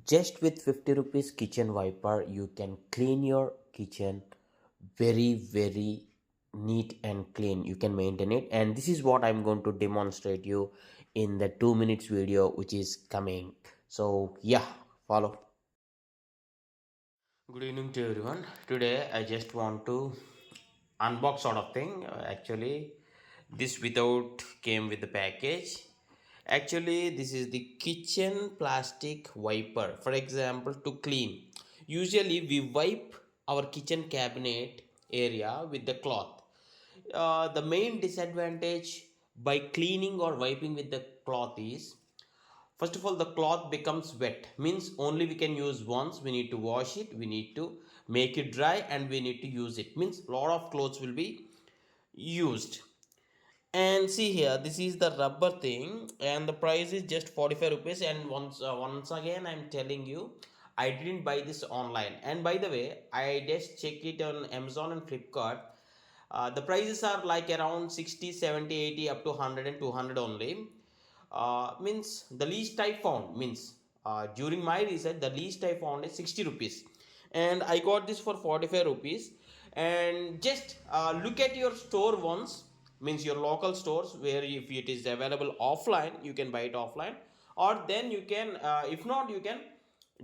Just with 50 rupees kitchen wiper, you can clean your kitchen very neat and clean. You can maintain it, and this is what I'm going to demonstrate you in the 2 minutes video which is coming. So yeah, follow. Good evening to everyone. Today I just want to unbox sort of thing. Actually, this without came with the package. Actually, this is the kitchen plastic wiper. For example, to clean. Usually, we wipe our kitchen cabinet area with the cloth. The main disadvantage by cleaning or wiping with the cloth is, first of all, the cloth becomes wet, means only we can use once. We need to wash it, we need to make it dry, and we need to use it, means a lot of clothes will be used. And see here, this is the rubber thing, and the price is just 45 rupees. And once again I'm telling you, I didn't buy this online. And by the way, I just check it on Amazon and Flipkart. The prices are like around 60, 70, 80, up to 100 and 200 only. Means the least I found, means during my research, the least I found is 60 rupees, and I got this for 45 rupees. And just look at your store once, means your local stores, where if it is available offline, you can buy it offline, or then you can, if not, you can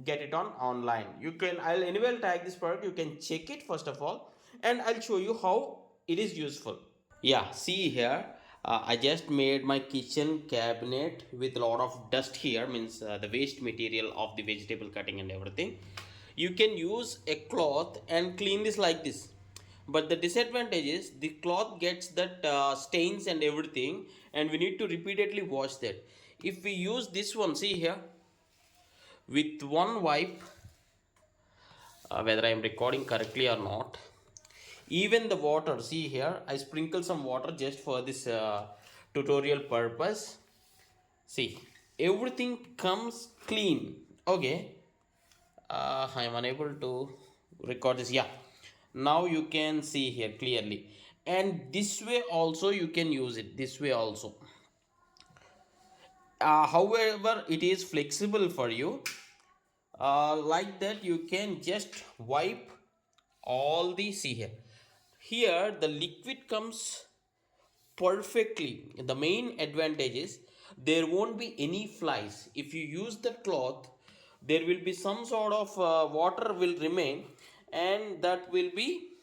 get it on online. You can, I'll anyway tag this product, you can check it first of all, and I'll show you how it is useful. Yeah, see here, I just made my kitchen cabinet with a lot of dust here, means the waste material of the vegetable cutting and everything. You can use a cloth and clean this like this, but the disadvantage is the cloth gets that stains and everything, and we need to repeatedly wash that. If we use this one, see here, with one wipe, whether I am recording correctly or not, even the water, see here, I sprinkle some water just for this tutorial purpose. See, everything comes clean. Okay, I am unable to record this. Yeah, now you can see here clearly. And this way also you can use it, this way also. However, it is flexible for you. Like that, you can just wipe all the, see here, here the liquid comes perfectly. The main advantage is there won't be any flies. If you use the cloth, there will be some sort of water will remain, and that will be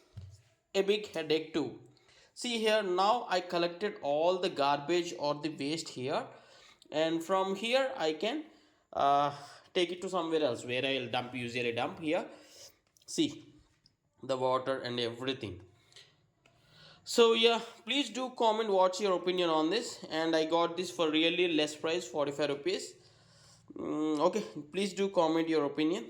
a big headache too. See here, now I collected all the garbage or the waste here, and from here I can uh, take it to somewhere else where I'll dump, usually dump here. See the water and everything. So yeah, please do comment what's your opinion on this. And I got this for really less price, 45 rupees. Okay, please do comment your opinion.